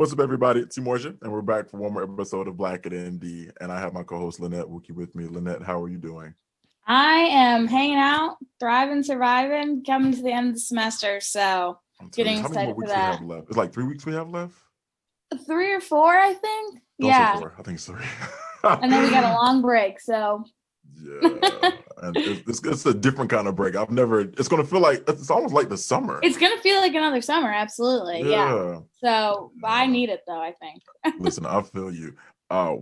What's up, everybody? It's Emorja, and we're back for one more episode of Black at ND. And I have my co-host Lynnette Wukie with me. Lynnette, how are you doing? I am hanging out, thriving, surviving, coming to the end of the semester. So getting excited for that. How many more weeks we have left? It's like 3 weeks we have left? 3 or 4, I think. Don't say 4. I think it's 3. And then we got a long break, so. Yeah, and it's a different kind of break. It's going to feel like, it's almost like the summer. It's going to feel like another summer, absolutely, yeah. So I need it, though, I think. Listen, I feel you.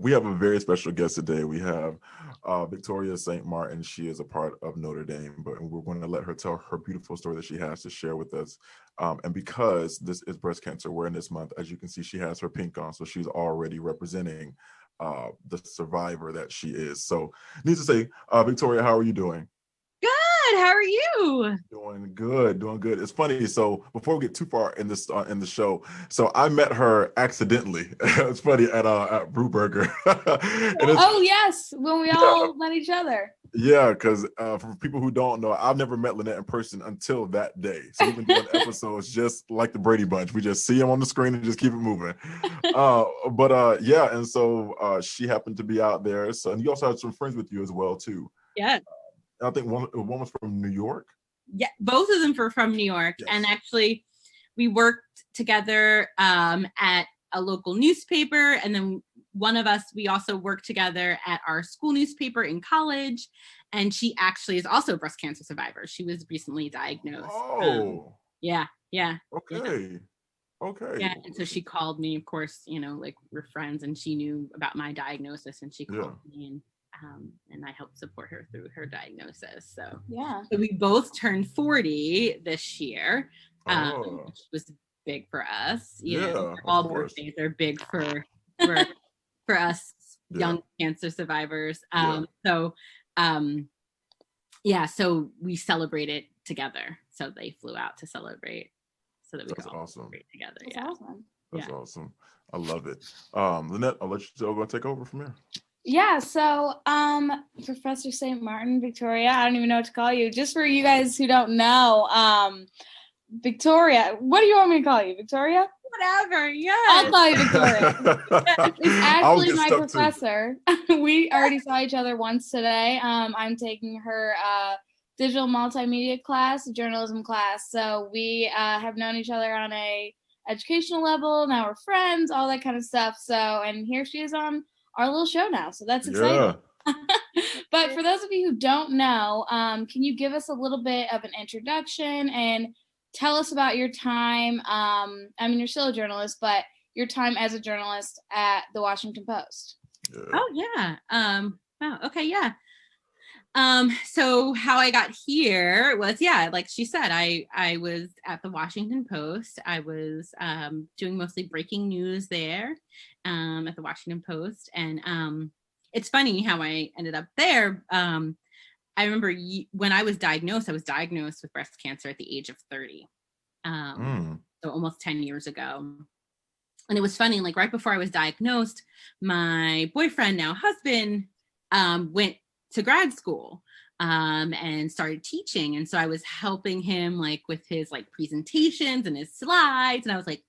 We have a very special guest today. We have Victoria St. Martin. She is a part of Notre Dame, but we're going to let her tell her beautiful story that she has to share with us. And because this is Breast Cancer Awareness Month, as you can see, she has her pink on, so she's already representing the survivor that she is. So needs to say, Victoria, how are you doing? Good. How are you? Doing good. It's funny. So before we get too far in this in the show, so I met her accidentally. It's funny at Brew Burger. Oh yes, when we all met each other. Yeah, because for people who don't know, I've never met Lynnette in person until that day. So we've been doing episodes just like the Brady Bunch. We just see them on the screen and just keep it moving. And so she happened to be out there. So, and you also had some friends with you as well too. Yeah. I think one was from New York. Yeah, both of them were from New York. Yes. And actually, we worked together at a local newspaper. And then one of us, we also worked together at our school newspaper in college. And she actually is also a breast cancer survivor. She was recently diagnosed. Oh. Yeah. Okay. Yeah, and so she called me, of course, like we're friends, and she knew about my diagnosis, and she called me, and I helped support her through her diagnosis. So we both turned 40 this year, which was big for us. You know, all birthdays are big for us young cancer survivors. So we celebrated together. So they flew out to celebrate, so that we could all celebrate together. That's awesome. I love it. Lynnette, I'll let you go take over from here. Yeah, so Professor St. Martin, Victoria, I don't even know what to call you. Just for you guys who don't know, Victoria, what do you want me to call you? Victoria? Whatever, yeah. I'll call you Victoria. It's actually my professor. We already saw each other once today. I'm taking her digital multimedia class, journalism class. So we have known each other on a educational level. Now we're friends, all that kind of stuff. So, and here she is on our little show now, so that's exciting. But for those of you who don't know, can you give us a little bit of an introduction and tell us about your time? I mean, you're still a journalist, but your time as a journalist at the Washington Post. Oh yeah. Okay, yeah. So how I got here was, like she said, I was at the Washington Post. I was doing mostly breaking news there at the Washington Post. And it's funny how I ended up there. I remember when I was diagnosed with breast cancer at the age of 30. So almost 10 years ago. And it was funny, like right before I was diagnosed, my boyfriend, now husband, went to grad school and started teaching. And so I was helping him like with his like presentations and his slides. And I was like,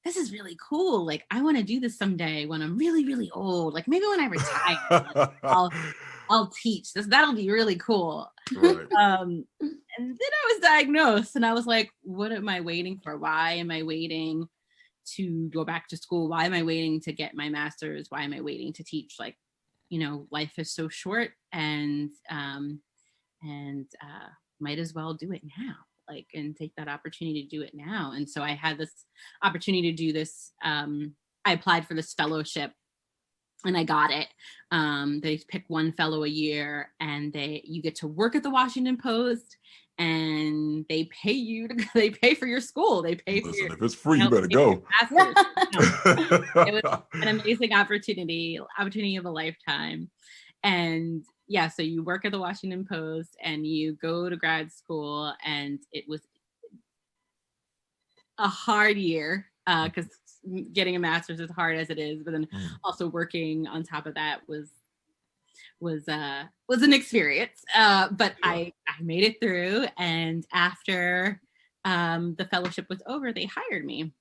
this is really cool. Like, I want to do this someday when I'm really, really old. Like maybe when I retire, I'll teach this. That'll be really cool. Right. And then I was diagnosed and I was like, what am I waiting for? Why am I waiting to go back to school? Why am I waiting to get my master's? Why am I waiting to teach? Like, life is so short, and might as well do it now, and take that opportunity to do it now. And so I had this opportunity to do this. I applied for this fellowship and I got it. They pick one fellow a year, and you get to work at the Washington Post, and they pay for your school. They pay for your, if it's free, you better go. It was an amazing opportunity of a lifetime. And so you work at the Washington Post and you go to grad school, and it was a hard year because getting a master's is hard as it is, but then also working on top of that was an experience. But I made it through, and after the fellowship was over, they hired me.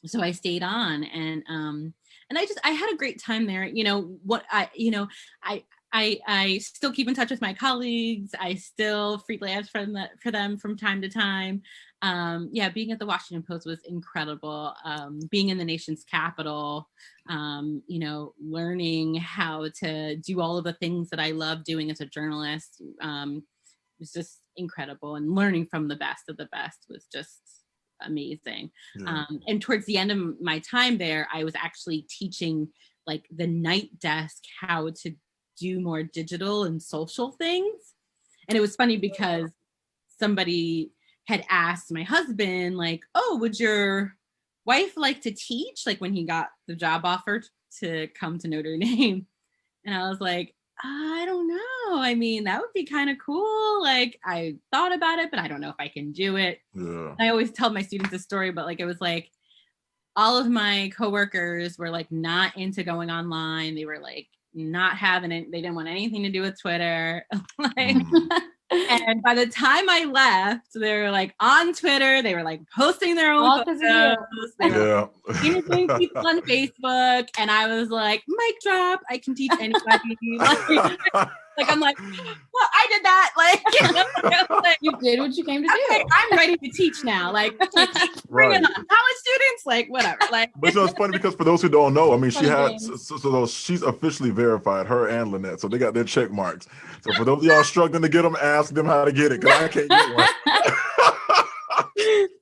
so I stayed on, and I had a great time there. I still keep in touch with my colleagues. I still freelance for them from time to time. Being at the Washington Post was incredible. Being in the nation's capital, learning how to do all of the things that I love doing as a journalist was just incredible. And learning from the best of the best was just amazing. Yeah. And towards the end of my time there, I was actually teaching like the night desk how to do more digital and social things. And it was funny because somebody had asked my husband, like, oh, would your wife like to teach? Like when he got the job offer to come to Notre Dame. And I was like, I don't know. I mean, that would be kind of cool. Like I thought about it, but I don't know if I can do it. Yeah. I always tell my students this story, but like, it was like, all of my coworkers were like not into going online. They were like not having it. They didn't want anything to do with Twitter. And by the time I left, they were like on Twitter. They were like posting their own photos. They were interviewing people on Facebook. And I was like, mic drop. I can teach anybody. I'm like, well, I did that. Like, you did what you came to do. I'm ready to teach now. Like, bring it on. College students, like, whatever. Like, but it's funny because for those who don't know, I mean, she had so she's officially verified, her and Lynnette, so they got their check marks. So for those of y'all struggling to get them, ask them how to get it, because I can't get one.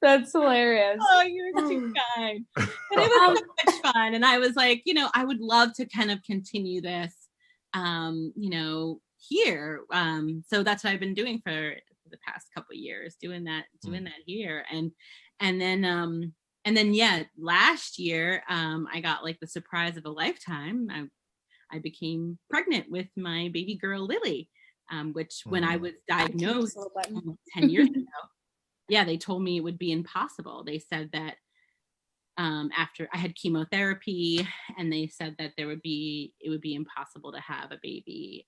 That's hilarious. Oh, you're too kind. But it was so much fun, and I was like, I would love to kind of continue this. Here. So that's what I've been doing for the past couple of years, doing that here. And then last year, I got like the surprise of a lifetime. I became pregnant with my baby girl, Lily, which when I was diagnosed 10 years ago, they told me it would be impossible. They said that after I had chemotherapy, and they said that it would be impossible to have a baby.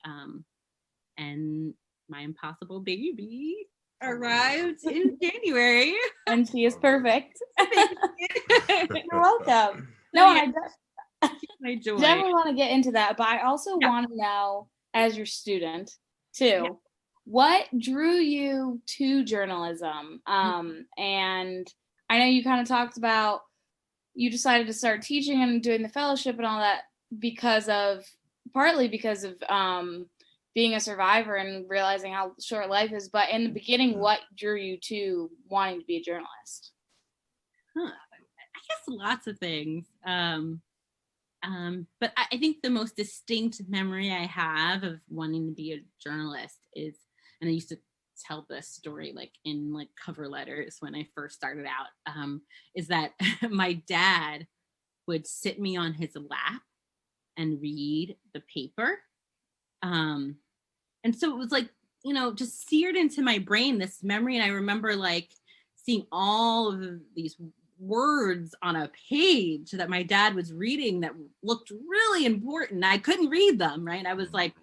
And my impossible baby arrived in January. And she is perfect. You're welcome. No, I definitely want to get into that, but I also want to know, as your student too, what drew you to journalism? And I know you kind of talked about you decided to start teaching and doing the fellowship and all that partly because of being a survivor and realizing how short life is. But in the beginning, what drew you to wanting to be a journalist? I guess lots of things. But I think the most distinct memory I have of wanting to be a journalist is, and I used to tell this story like in like cover letters when I first started out, is that my dad would sit me on his lap and read the paper. And so it was like, just seared into my brain, this memory. And I remember like seeing all of these words on a page that my dad was reading that looked really important. I couldn't read them, right? I was like,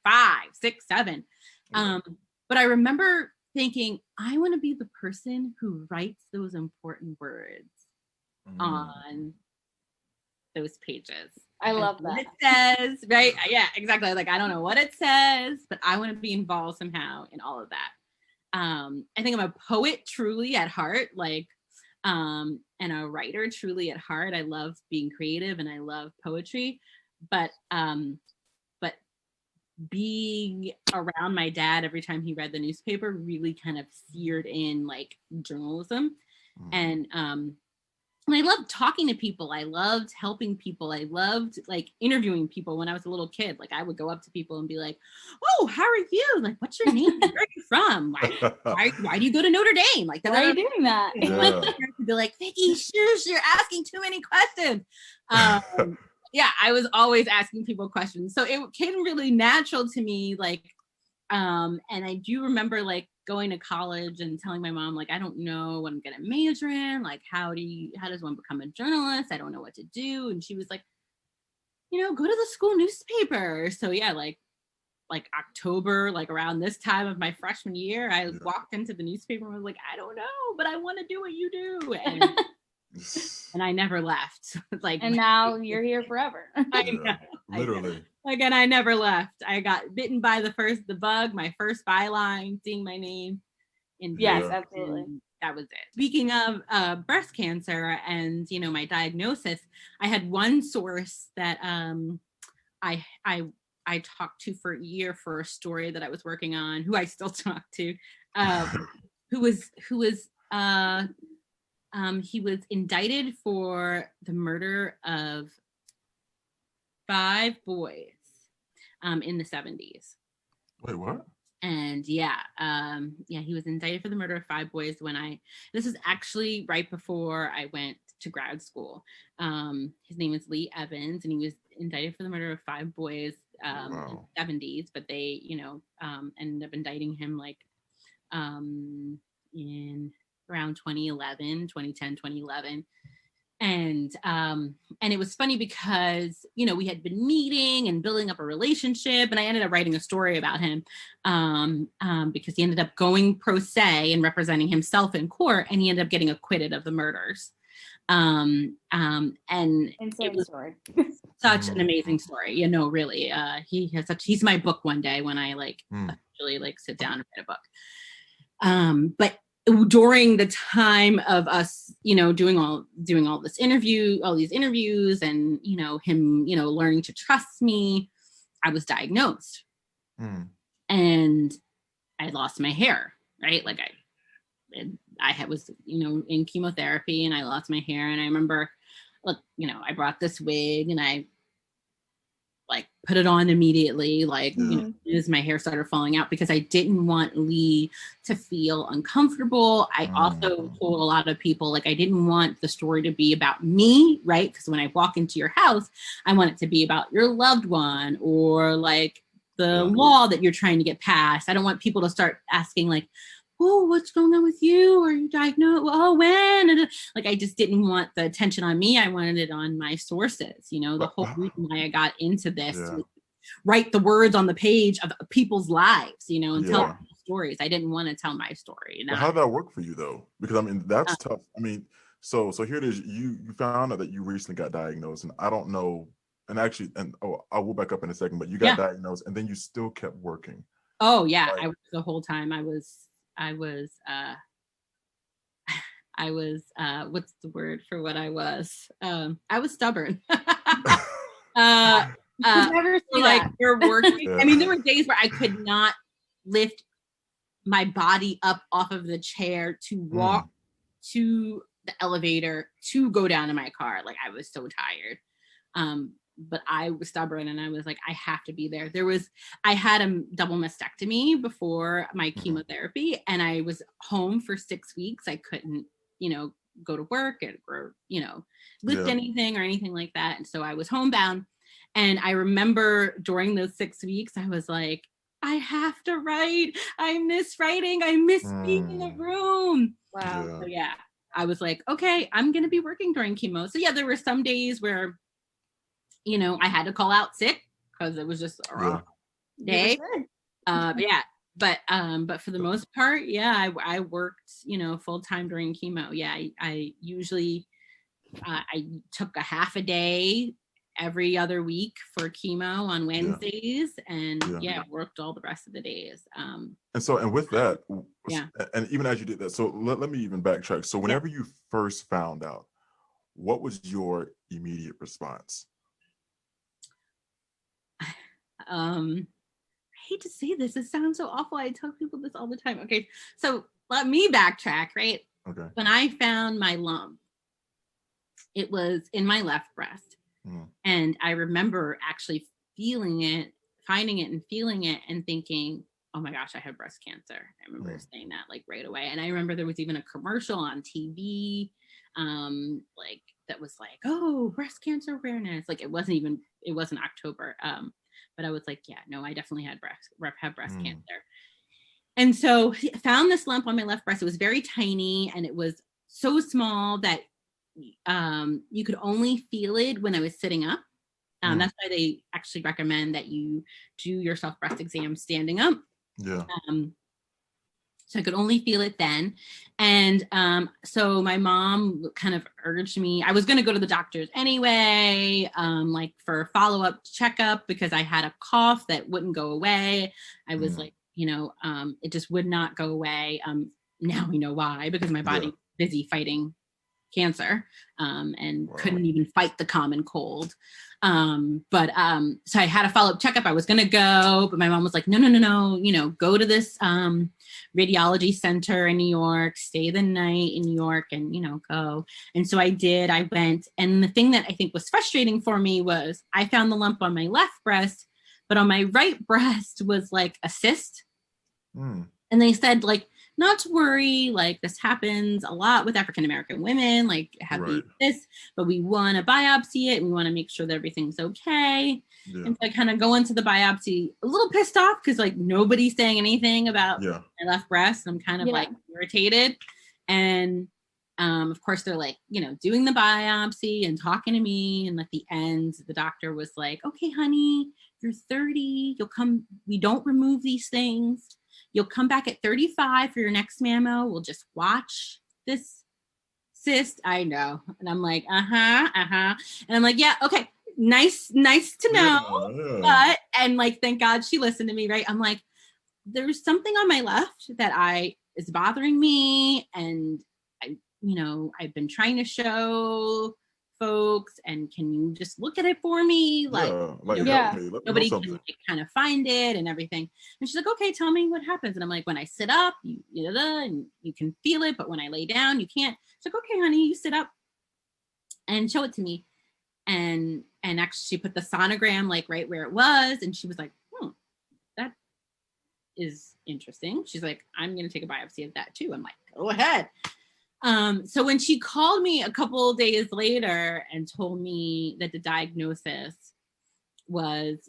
5, 6, 7. But I remember thinking, I want to be the person who writes those important words on those pages. I love that. It says, right? Yeah, exactly. Like, I don't know what it says, but I want to be involved somehow in all of that. I think I'm a poet truly at heart, like, and a writer truly at heart. I love being creative and I love poetry, but being around my dad every time he read the newspaper really kind of seared in like journalism. And I loved talking to people. I loved helping people. I loved like interviewing people when I was a little kid. Like I would go up to people and be like, oh, how are you? Like, what's your name? Where are you from? Why do you go to Notre Dame? Like, why are you doing that? To be like, Vicky, shush, you're asking too many questions. I was always asking people questions. So it came really natural to me. Like, and I do remember like going to college and telling my mom, like, I don't know what I'm going to major in. Like, how does one become a journalist? I don't know what to do. And she was like, go to the school newspaper. So yeah, like October, like around this time of my freshman year, I walked into the newspaper and was like, I don't know, but I want to do what you do. And And I never left. So it's like, and now you're here forever. I know. Literally. Again, I never left. I got bitten by the bug, my first byline, seeing my name in Yes, prison, absolutely. and that was it. Speaking of breast cancer and my diagnosis, I had one source that I talked to for a year for a story that I was working on, who I still talk to, who was he was indicted for the murder of 5 boys in the 70s. Wait, what? And he was indicted for the murder of 5 boys this is actually right before I went to grad school. His name is Lee Evans, and he was indicted for the murder of 5 boys in the 70s, but they, ended up indicting him in around 2010, 2011. And it was funny because, we had been meeting and building up a relationship, and I ended up writing a story about him because he ended up going pro se and representing himself in court, and he ended up getting acquitted of the murders. And insane story. Such an amazing story, really. He's my book one day when I actually sit down and write a book. But during the time of us, doing all these interviews and, him, learning to trust me, I was diagnosed and I lost my hair, right? Like I was, in chemotherapy, and I lost my hair. And I remember, I brought this wig and I put it on immediately, as my hair started falling out, because I didn't want Lee to feel uncomfortable. I also told a lot of people, I didn't want the story to be about me, right? Because when I walk into your house, I want it to be about your loved one, or the law that you're trying to get passed. I don't want people to start asking oh, what's going on with you? Are you diagnosed? Oh, when? And I just didn't want the attention on me. I wanted it on my sources. The whole reason why I got into this was write the words on the page of people's lives, and tell stories. I didn't want to tell my story. How did that work for you though? Because that's tough. So here it is. You found out that you recently got diagnosed, and I don't know. And actually, I will back up in a second. But you got diagnosed, and then you still kept working. Oh yeah, the whole time I was what's the word for what I was? I was stubborn. Never see that. You're working. Yeah. There were days where I could not lift my body up off of the chair to walk to the elevator to go down to my car. I was so tired. But I was stubborn, and I was I have to be there. I had a double mastectomy before my chemotherapy, and I was home for 6 weeks. I couldn't, go to work or lift anything or anything like that. And so I was homebound. And I remember during those 6 weeks, I was I have to write. I miss writing. I miss being in the room. Wow. So I was okay, I'm going to be working during chemo. So there were some days where, I had to call out sick because it was just a rough day. But for the most part, I worked, full time during chemo. I usually I took a half a day every other week for chemo on Wednesdays, and worked all the rest of the days. And with that, and even as you did that, so let me even backtrack. So whenever you first found out, what was your immediate response? I hate to say this. It sounds so awful. I tell people this all the time. Okay, so let me backtrack, right? Okay. When I found my lump, it was in my left breast. And I remember actually feeling it, finding it and feeling it and thinking, oh my gosh, I have breast cancer. I remember saying that right away. And I remember there was even a commercial on TV that was oh, breast cancer awareness. It wasn't October. But I was I definitely had breast cancer. And so I found this lump on my left breast. It was very tiny, and it was so small that you could only feel it when I was sitting up. That's why they actually recommend that you do your self breast exam standing up. So I could only feel it then. And so my mom kind of urged me, I was going to go to the doctors anyway, like for a follow-up checkup, because I had a cough that wouldn't go away. I was like, it just would not go away. Now we know why, because my body was busy fighting cancer and couldn't even fight the common cold. So I had a follow-up checkup. I was going to go, but my mom was like, no, go to this radiology center in New York, stay the night in New York, and, go. And so I did. I went. And the thing that I think was frustrating for me was I found the lump on my left breast, but on my right breast was like a cyst. And they said, like, not to worry, like this happens a lot with African-American women, like have this, but we want to biopsy it and we want to make sure that everything's okay. Yeah. And so I kind of go into the biopsy a little pissed off because like nobody's saying anything about my left breast. I'm kind of like irritated. And of course they're like, doing the biopsy and talking to me. And at the end, the doctor was like, okay, honey, you're 30, you'll come, we don't remove these things. You'll come back at 35 for your next mammo. We'll just watch this cyst. I know. And I'm like, And I'm like, yeah, okay. Nice to know. Yeah. But, and like, thank God she listened to me, right? I'm like, there's something on my left that is bothering me. And I've been trying to show folks, and can you just look at it for me? Nobody can like, kind of find it and everything. And she's like, okay, tell me what happens. And I'm like, when I sit up, and you can feel it, but when I lay down, you can't. She's like, okay, honey, you sit up and show it to me. And actually she put the sonogram like right where it was, and she was like, that is interesting. She's like, I'm gonna take a biopsy of that too. I'm like, go ahead. So when she called me a couple days later and told me that the diagnosis was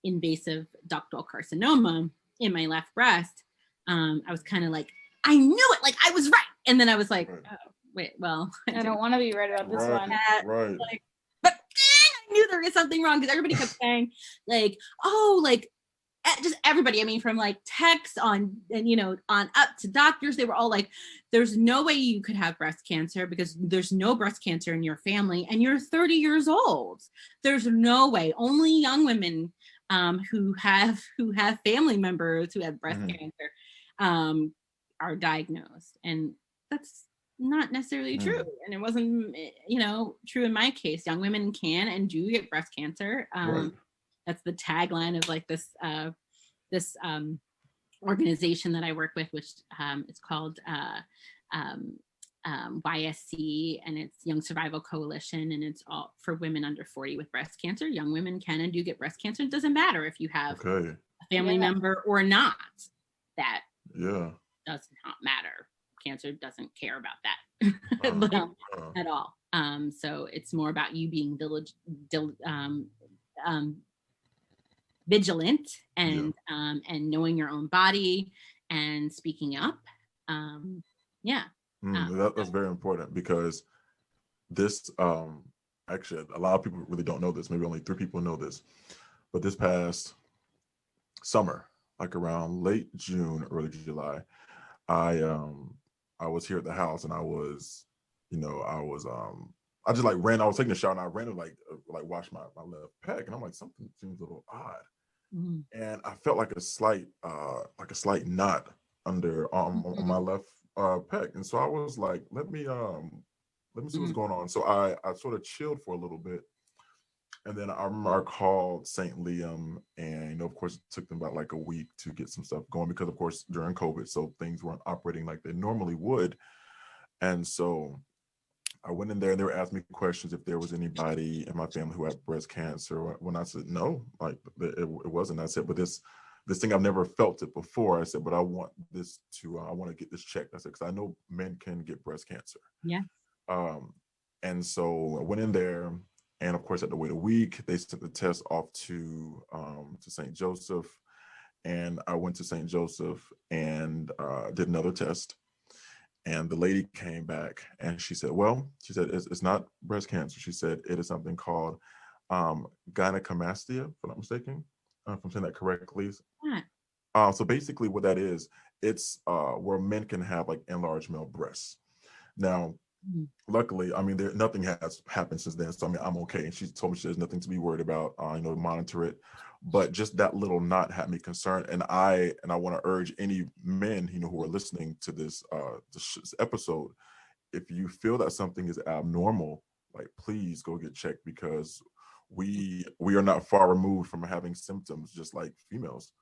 invasive ductal carcinoma in my left breast, I was kind of like, I knew it, like I was right. And then I was like, oh, wait, well, I don't want to be right about this one. Like, but I knew there was something wrong because everybody kept saying like, oh, like, just everybody, I mean, from like texts on up to doctors, they were all like, there's no way you could have breast cancer because there's no breast cancer in your family and you're 30 years old. There's no way. Only young women who have family members who have breast cancer are diagnosed. And that's not necessarily true. And it wasn't, true in my case. Young women can and do get breast cancer. That's the tagline of like this organization that I work with, which is called YSC, and it's Young Survival Coalition, and it's all for women under 40 with breast cancer. Young women can and do get breast cancer. It doesn't matter if you have a family member or not. That does not matter. Cancer doesn't care about that at all. So it's more about you being vigilant and knowing your own body and speaking up. That's very important because this actually a lot of people really don't know this. Maybe only 3 people know this, but this past summer, like around late June, early July, I was here at the house and I was I just like ran. I was taking a shower and I ran to like wash my left pec, and I'm like, something seems a little odd. And I felt like a slight knot under on my left pec, and so I was like, let me see what's going on. So I sort of chilled for a little bit, and then I remember I called St. Liam, and of course it took them about like a week to get some stuff going because of course during COVID, so things weren't operating like they normally would, and so I went in there and they were asking me questions if there was anybody in my family who had breast cancer. When I said no, like it wasn't. I said, but this thing, I've never felt it before. I said, but I want this to, I want to get this checked. I said, because I know men can get breast cancer. Yeah. And so I went in there, and of course, I had to wait a week. They sent the test off to St. Joseph, and I went to St. Joseph and did another test. And the lady came back and she said, it's not breast cancer. She said it is something called gynecomastia, if I'm not mistaken, if I'm saying that correctly. So basically what that is, it's where men can have like enlarged male breasts. Now, luckily, I mean, nothing has happened since then. So I mean, I'm okay. And she told me there's nothing to be worried about, monitor it. But just that little knot had me concerned. And I want to urge any men, who are listening to this episode, if you feel that something is abnormal, like please go get checked, because we are not far removed from having symptoms just like females.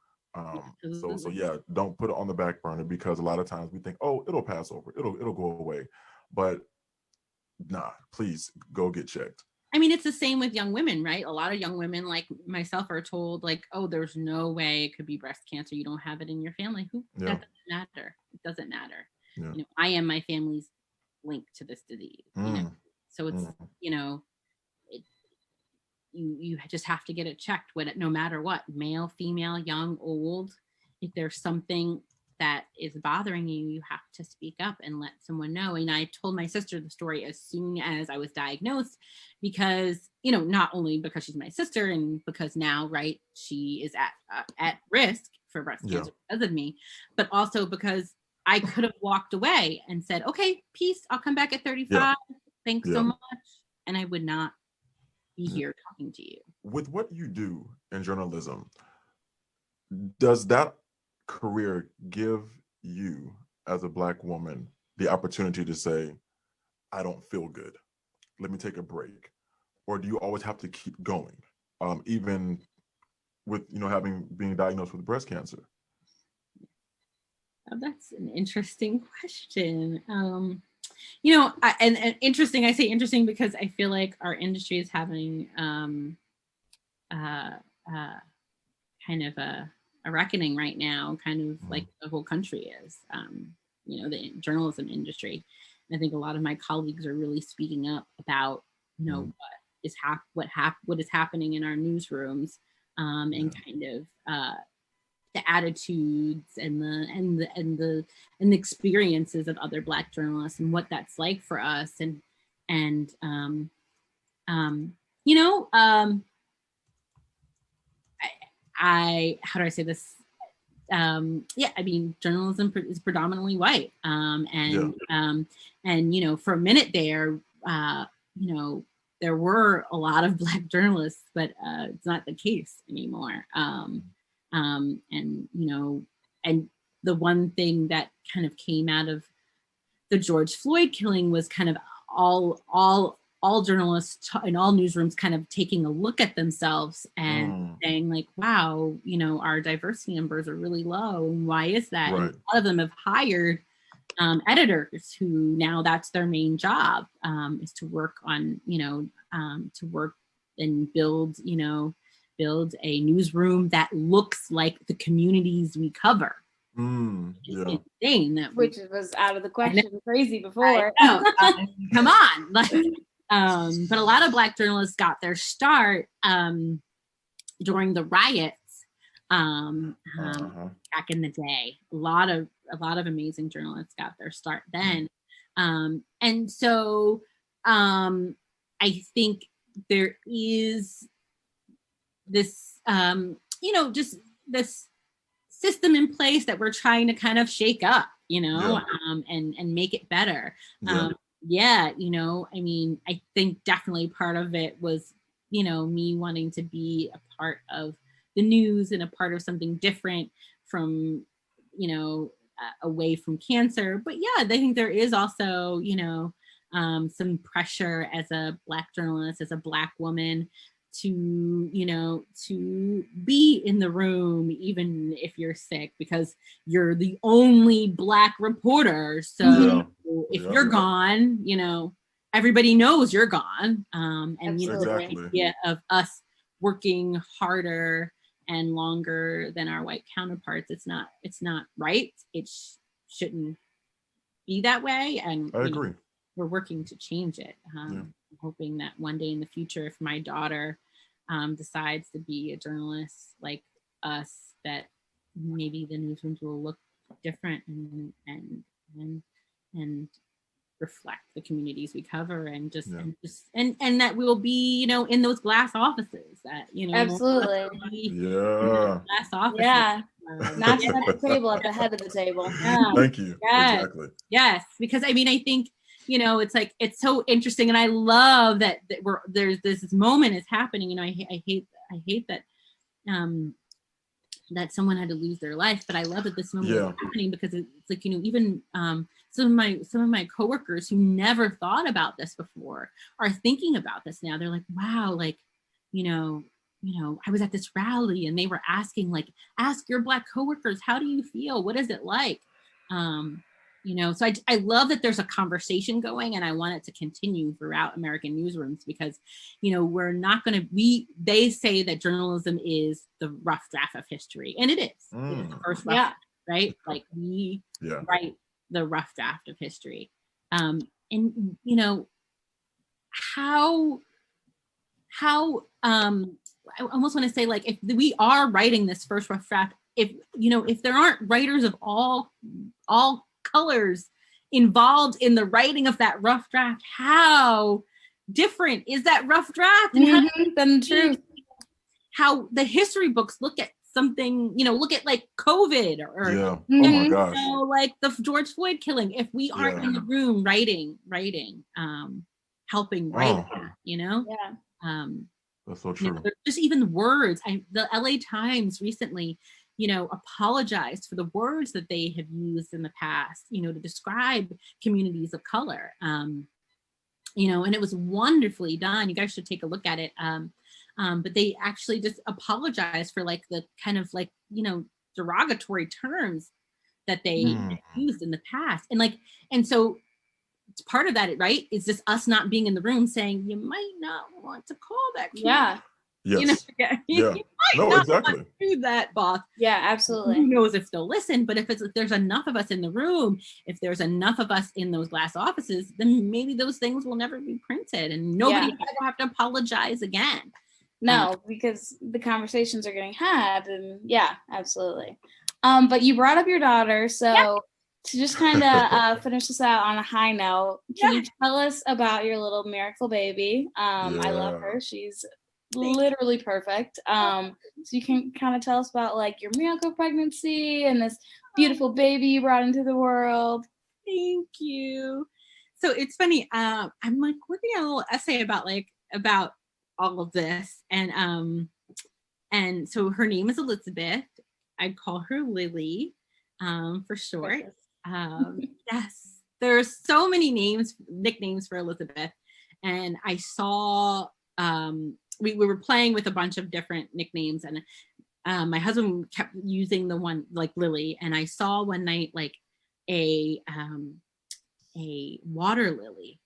So yeah, don't put it on the back burner, because a lot of times we think, oh, it'll pass over, it'll go away, but nah, please go get checked. I mean, it's the same with young women, right? A lot of young women like myself are told like, oh, there's no way it could be breast cancer. You don't have it in your family. That doesn't matter. It doesn't matter. Yeah. I am my family's link to this disease. So it's you just have to get it checked no matter what, male, female, young, old. If there's something that is bothering you, you have to speak up and let someone know. And I told my sister the story as soon as I was diagnosed, because, not only because she's my sister and because now, right, she is at risk for breast cancer because of me, but also because I could have walked away and said, okay, peace, I'll come back at 35. Thanks so much. And I would not be here talking to you. With what you do in journalism, does that career give you as a Black woman the opportunity to say, I don't feel good, let me take a break? Or do you always have to keep going, even with being diagnosed with breast cancer? Oh, that's an interesting question. And interesting, I say interesting because I feel like our industry is having kind of a reckoning right now, kind of like the whole country is, the journalism industry. And I think a lot of my colleagues are really speaking up about, what is happening in our newsrooms, and kind of the attitudes and the experiences of other Black journalists and what that's like for us. I how do I say this? I mean, journalism is predominantly white, and for a minute there, there were a lot of Black journalists, but it's not the case anymore. And the one thing that kind of came out of the George Floyd killing was kind of all journalists in all newsrooms kind of taking a look at themselves and saying like, wow, our diversity numbers are really low. And why is that? Right. And a lot of them have hired editors who now that's their main job, is to work on, to work and build a newsroom that looks like the communities we cover. Insane, which was out of the question crazy before. Come on. But a lot of Black journalists got their start during the riots back in the day. A lot of amazing journalists got their start then. And so I think there is this, just this system in place that we're trying to kind of shake up, and make it better. I mean, I think definitely part of it was, me wanting to be a part of the news and a part of something different from, away from cancer. But yeah, I think there is also, some pressure as a Black journalist, as a Black woman, to be in the room even if you're sick, because you're the only Black reporter. So if you're gone, everybody knows you're gone. And the idea of us working harder and longer than our white counterparts, it's not right. It shouldn't be that way. And I agree. We're working to change it. I'm hoping that one day in the future, if my daughter decides to be a journalist like us, that maybe the newsrooms will look different and reflect the communities we cover, and and that we'll be, in those glass offices that, absolutely, glass offices, Not set the table at the head of the table. Yeah. Thank you. Yes. Exactly. Yes, because I mean, I think, you know, it's like, it's so interesting, and I love that there's this moment is happening. You know, I hate that that someone had to lose their life, but I love that this moment is happening, because it's like, you know, even some of my coworkers who never thought about this before are thinking about this now. They're like, wow, like, you know, I was at this rally and they were asking, like, ask your Black coworkers, how do you feel? What is it like? You know, so I love that there's a conversation going, and I want it to continue throughout American newsrooms, because, you know, we're not going to, they say that journalism is the rough draft of history, and it is. It is the first rough draft, right? Like, we write the rough draft of history. And, you know, how I almost want to say, like, if we are writing this first rough draft, if, you know, if there aren't writers of all colors involved in the writing of that rough draft, how different is that rough draft? And then the truth. How the history books look at something, you know, look at like COVID or oh my gosh, you know, like the George Floyd killing. If we aren't in the room writing, helping write that, you know? That's so true. You know, just even the words. The LA Times recently, you know, apologized for the words that they have used in the past, you know, to describe communities of color. You know, and it was wonderfully done. You guys should take a look at it. But they actually just apologized for, like, the kind of, like, you know, derogatory terms that they used in the past. And, like, and so it's part of that, right? Is just us not being in the room saying, you might not want to call that. Yeah. Yes. You know, you might not want to do that, boss. Yeah, absolutely. Who knows if they'll listen? But if there's enough of us in the room, if there's enough of us in those glass offices, then maybe those things will never be printed, and nobody will have to apologize again. No, because the conversations are getting had, and absolutely. But you brought up your daughter, so to just kind of finish this out on a high note, can you tell us about your little miracle baby? I love her. She's literally perfect. So you can kind of tell us about, like, your miracle pregnancy and this beautiful baby you brought into the world. Thank you. So it's funny. I'm like working on a little essay about all of this, and so her name is Elizabeth. I call her Lily, for short. Yes, there's so many nicknames for Elizabeth, and I saw we were playing with a bunch of different nicknames, and my husband kept using the one like Lily, and I saw one night like a water lily,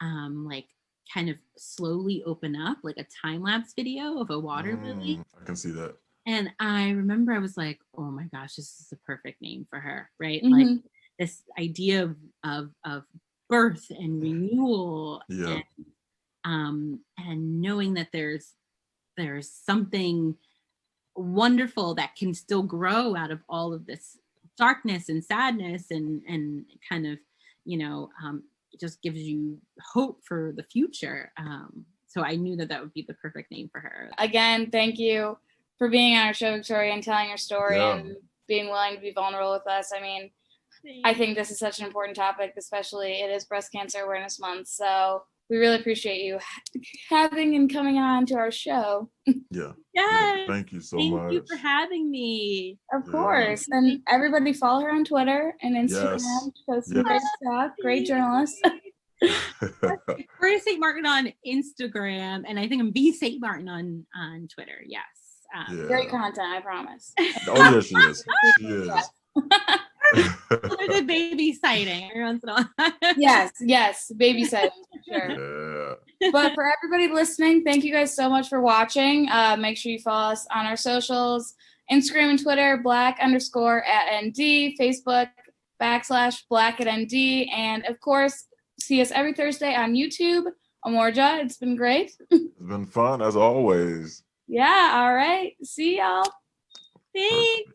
like kind of slowly open up, like a time-lapse video of a water lily. I can see that. And I remember I was like, oh my gosh, this is the perfect name for her, right? Like this idea of birth and renewal, and knowing that there's something wonderful that can still grow out of all of this darkness and sadness, and kind of, you know, it just gives you hope for the future. So I knew that would be the perfect name for her. Again, thank you for being on our show, Victoria, and telling your story and being willing to be vulnerable with us. I mean, I think this is such an important topic, especially it is Breast Cancer Awareness Month. So we really appreciate you having and coming on to our show. Thank you so much. Thank you for having me. Of course. And everybody follow her on Twitter and Instagram. She posts some great stuff. Great journalist. Victoria St. Martin on Instagram, and I think I'm V St. Martin on Twitter. Yes. Great content, I promise. Oh yeah, she is. She is. There's a baby sighting every once in a while. Yes, baby sighting for sure. But for everybody listening, thank you guys so much for watching. Make sure you follow us on our socials, Instagram and Twitter, black_@ND, Facebook /black@ND, and of course, see us every Thursday on YouTube. Emorja, it's been great. It's been fun as always. Yeah, all right. See y'all. Thanks.